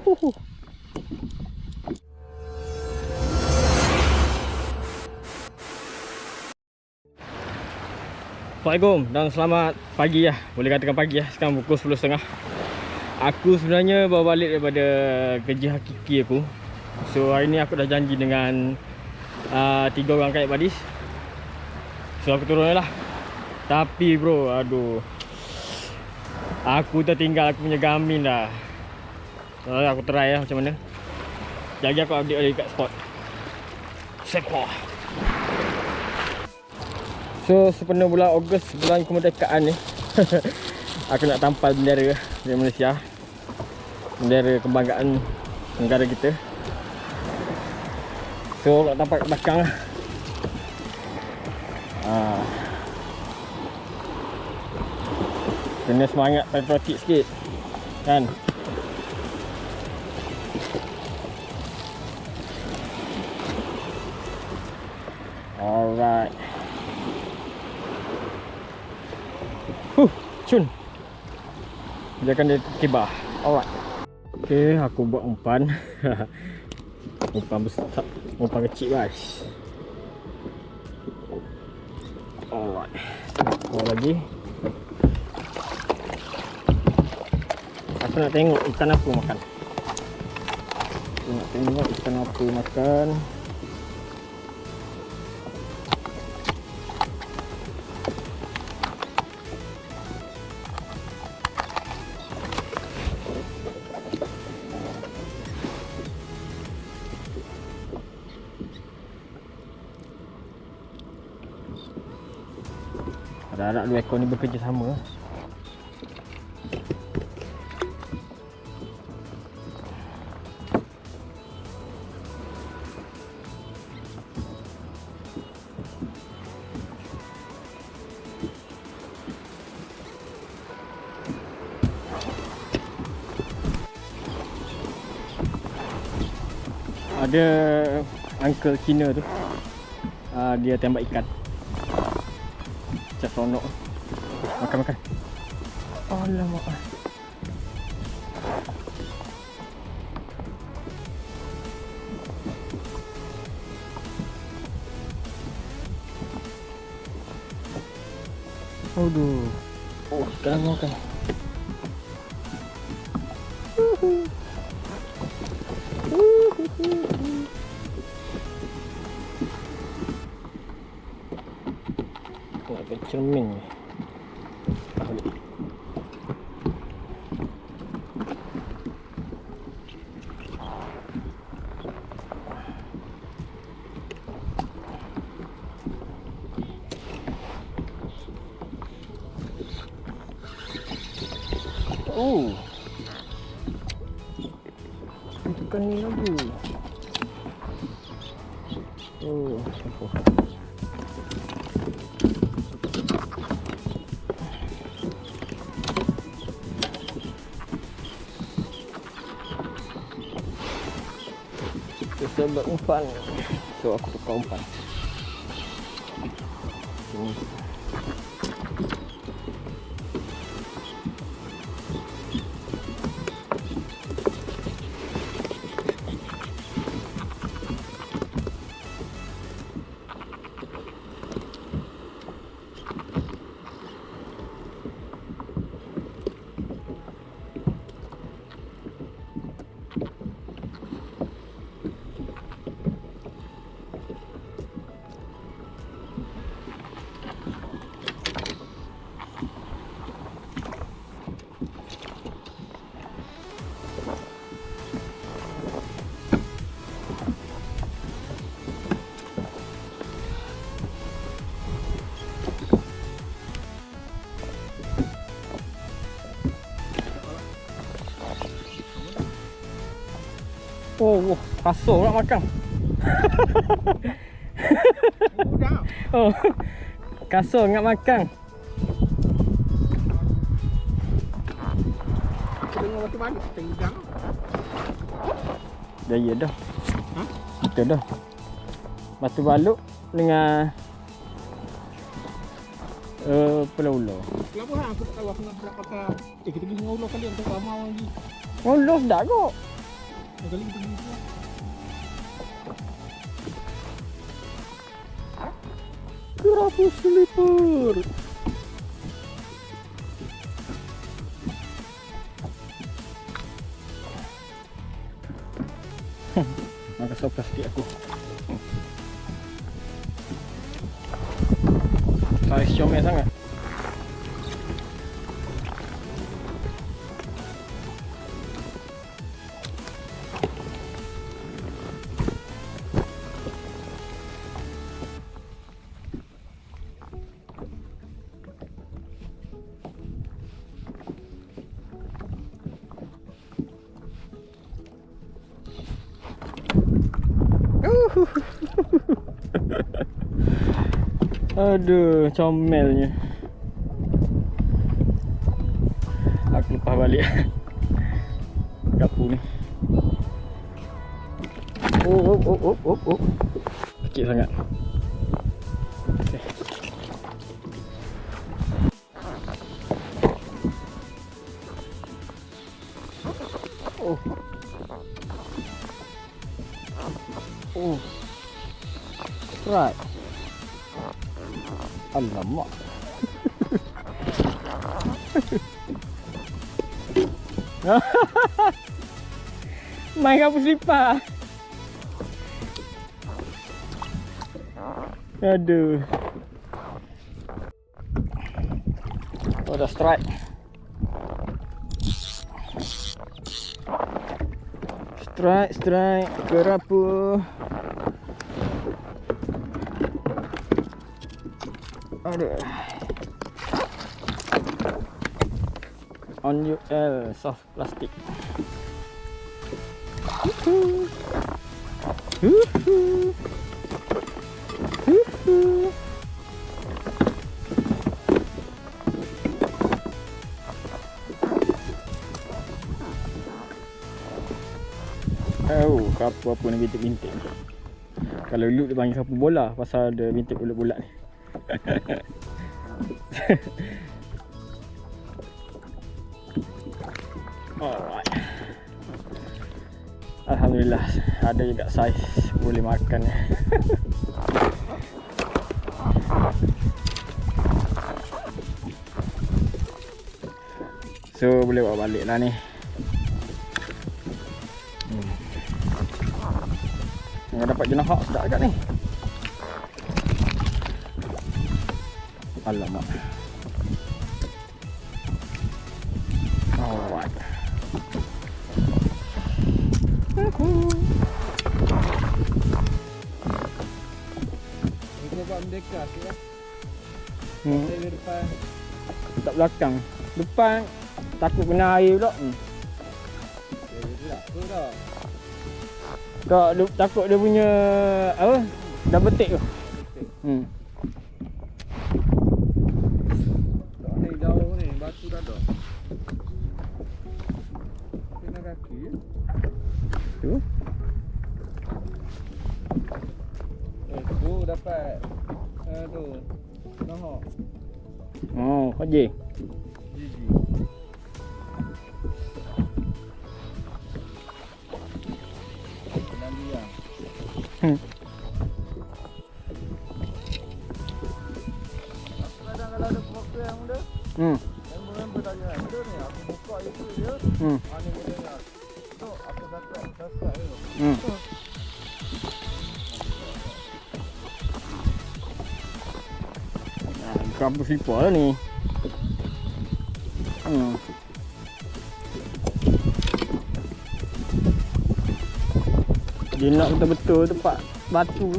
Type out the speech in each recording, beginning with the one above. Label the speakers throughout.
Speaker 1: Assalamualaikum dan selamat pagi ya. Boleh katakan pagi ya. Sekarang pukul 10.30. Aku sebenarnya baru balik daripada kerja hakiki aku. So hari ni aku dah janji dengan 3 orang kayak badis. So aku turun lah. Tapi bro, aduh, aku tertinggal aku punya Garmin dah. So aku try lah macam mana. Lagi aku update lagi kat spot Sepoh. So sepenuh bulan Ogos, bulan kemerdekaan ni aku nak tampal bendera dari Malaysia, bendera kebanggaan negara kita. So nak tampal kat belakang lah. Kena semangat patriotik sikit kan. Alright. Cun. Biarkan dia tiba. Alright. Okay, aku buat umpan. Umpan besar, umpan kecil guys. Alright. Bawa lagi. Aku nak tengok ikan apa makan. Aku nak tengok ikan apa makan. Harap-harap 2 ekor ni bekerja sama. Ada uncle Cina tu, dia tembak ikan. Macam seronok. Makan. Alamak. Aduh. Oh, sekarang makan. Nak cermin ni. Oh, ikan ni lagi. Oh, kita buat umpan. So aku tukar umpan. Oh, kasar nak makan. Oh, kasar nak makan.
Speaker 2: Dengar waktu balik tenggang.
Speaker 1: Dah ya dah. Betul dah. Batu baluk dengan pulau-ulau.
Speaker 2: Kenapa aku tak tahu aku nak berak kata kita pergi dengan ular kali untuk ramau lagi.
Speaker 1: Ulau sedap kok.
Speaker 2: Kali kita ni semua.
Speaker 1: Kerapu slipper. Maka sopas sikit aku. Saiz comel sangat. Aduh, comelnya. Aku lepas balik Kerapu ni. Oh. Kecil sangat. Okay. Oh. Right. Alamak. Main kerapu selipar. Aduh. Oh, dah strike. Strike kerapu. Aduh. On UL soft plastic. Oh, kerapu apa ni bintik-bintik. Kalau dulu dia panggil kerapu bola pasal ada bintik bulat-bulat ni. Alright. Alhamdulillah ada juga saiz boleh makan. So boleh bawa balik lah ni. Yang dapat jenahak sedap agak ni. Alamak. Alright.
Speaker 2: Kita buat mendekat ke lah. Dari depan.
Speaker 1: Tak belakang. Depan takut kena air pula.
Speaker 2: Tu dah.
Speaker 1: Tak, takut dia punya apa? Dah betik tu.
Speaker 2: Tak ni jauh ni, batu dah ada. Kena kaki ya.
Speaker 1: Tu.
Speaker 2: Tu dapat tu. Noh.
Speaker 1: Oh, haji.
Speaker 2: Gigi. Nanti ya. Kadang-kadang ada waktu yang muda. Member tanya, "Ada ni aku buka YouTube dia." Ani dia dengar. Tu aku subscribe dulu.
Speaker 1: Kerapu selipar lah ni. Dia nak betul-betul tempat batu.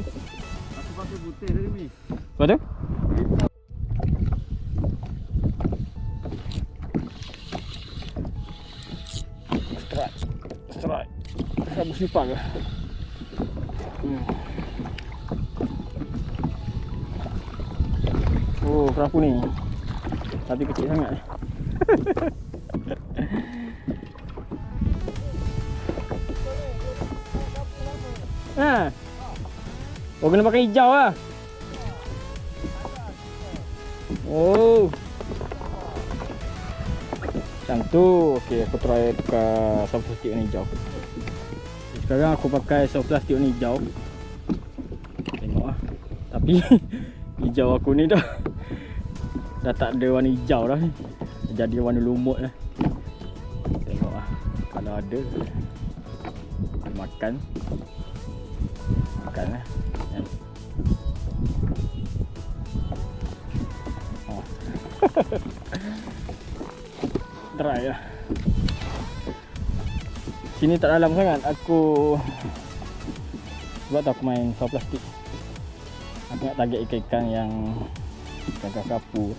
Speaker 2: Aku pakai putih tadi ni.
Speaker 1: Lepas tu? Strike. Kerapu selipar ke? Oh, kerapu ni. Tapi kecil sangat. Ha. Oh, kena pakai hijau lah. Oh. Macam tu. Okey, aku try tukar substitute dengan hijau. Sekarang aku pakai soft plastik warna hijau. Tengok lah. Tapi hijau aku ni dah tak ada warna hijau dah ni. Jadi warna lumut lah. Tengok lah. Kalau ada makan lah. Oh. Dry lah. Sini tak dalam sangat. Sebab tu aku main soft plastik. Aku nak target ikan-ikan yang ikan kerapu.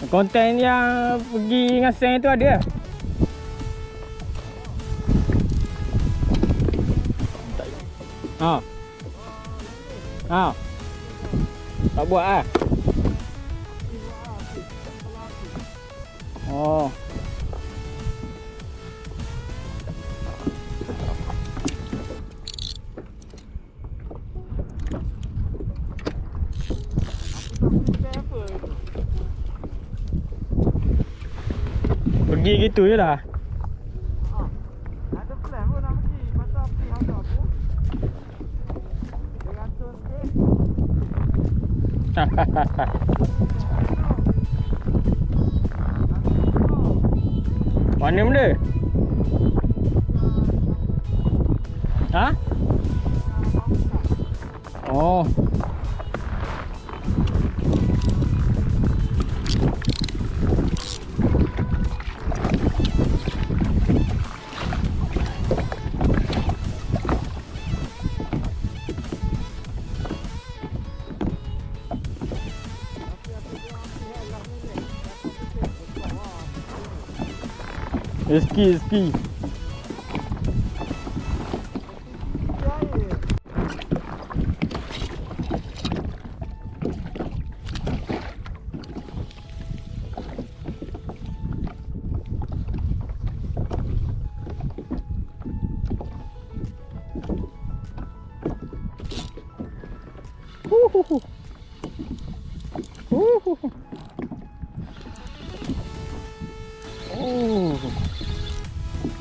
Speaker 1: Konten yang pergi ngaseng itu ada? Tak buat ah. Oh. Pergi gitu je lah.
Speaker 2: Ada plan pun nak pergi. Pasal pergi harga aku. Dia rancun sikit.
Speaker 1: Mana benda? Ha? Oh. Ski.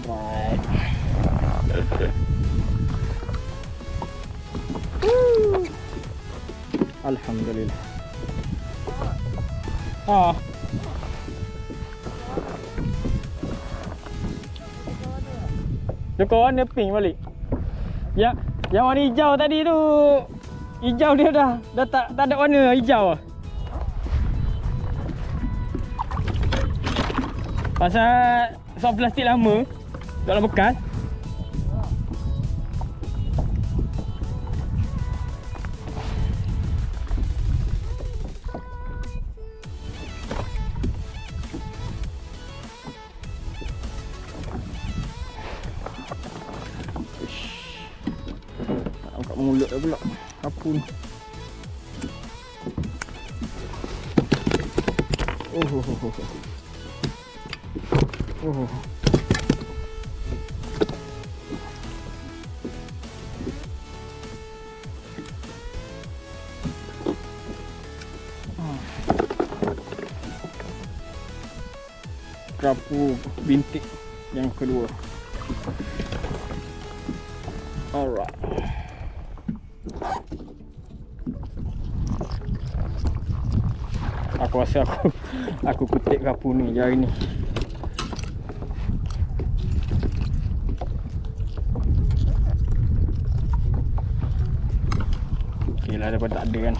Speaker 1: Right. Alhamdulillah. Tukar warna pink balik. Ya, yang warna hijau tadi tu. Hijau dia dah tak ada warna hijau. Pasal soft plastik lama dalam bekas. Angkat mulut dah pula kerapu ni. Kerapu bintik yang kedua. Alright. Aku rasa aku kutip kerapu ni hari ni. Okey lah, daripada tak ada kan.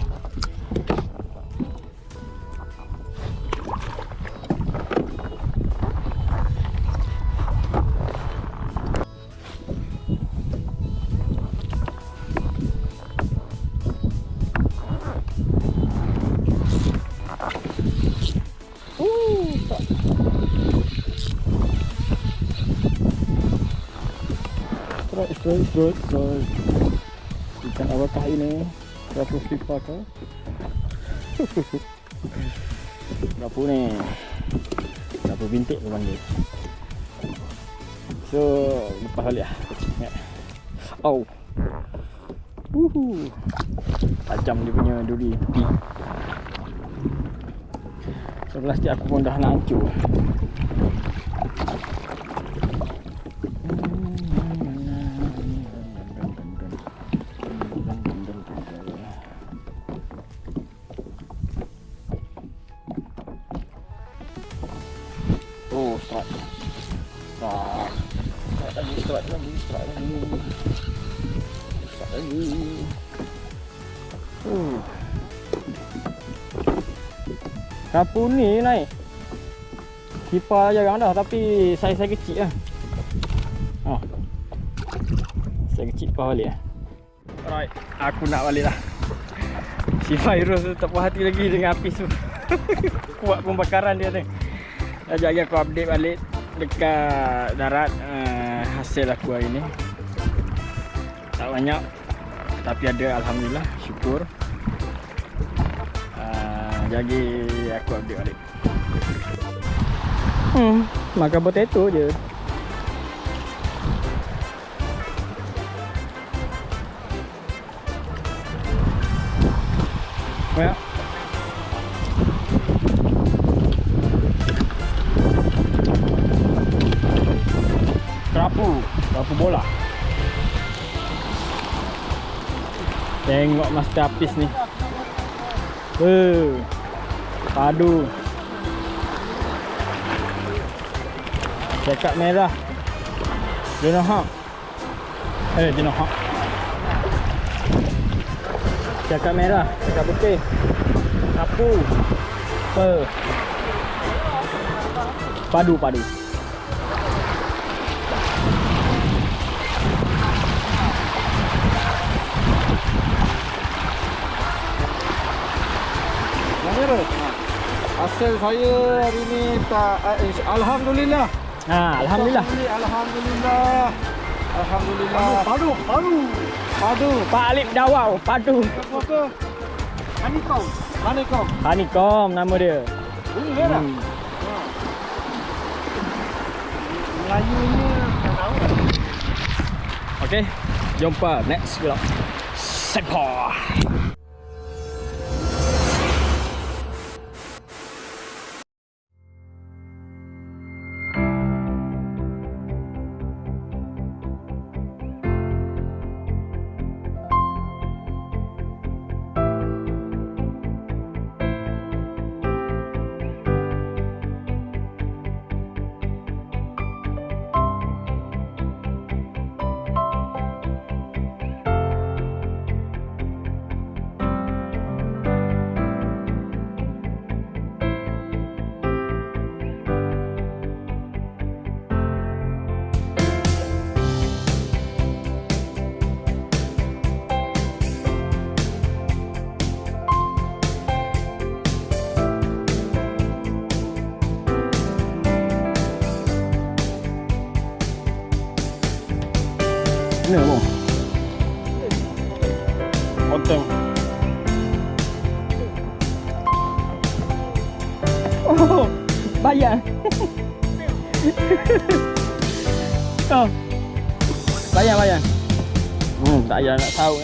Speaker 1: Strike. Ikan apakah ini? Kerapu slipper ke? Kerapu ni. Kerapu bintik tu panggil. So, lepas balik lah. Oh. Tajam dia punya duri tepi. So, plastik aku pun dah nak hancur.
Speaker 2: lagi.
Speaker 1: Kerapu ni naik. Sipar jarang dah tapi saiz-saiz kecil lah. Saiz kecil pas balik lah. Alright, aku nak balik lah. Si Virus tu tak puas hati lagi dengan api tu. Kuat pembakaran dia ni. Sekejap lagi aku update balik dekat darat hasil aku hari ni. Tak banyak tapi ada, alhamdulillah, syukur. Jadi aku update balik. Makan potato je. Ya. Kerapu bola. Tengok masterpiece ni. Padu. Cakap merah. Jenohak. Jenohak. Cakap merah, cakap putih. Kerapu. Padu.
Speaker 2: Hasil saya hari ni tak alhamdulillah.
Speaker 1: Alhamdulillah.
Speaker 2: Alhamdulillah. Padu.
Speaker 1: Pak Alif Dawau, padu.
Speaker 2: Apa?
Speaker 1: Honeycomb nama dia.
Speaker 2: Ini merah. Melayunya tak tahu.
Speaker 1: Okey, jumpa next vlog. Sepoh. Ini apa? Potong. Oh, bayar. Bayar. Tak payah nak tahu.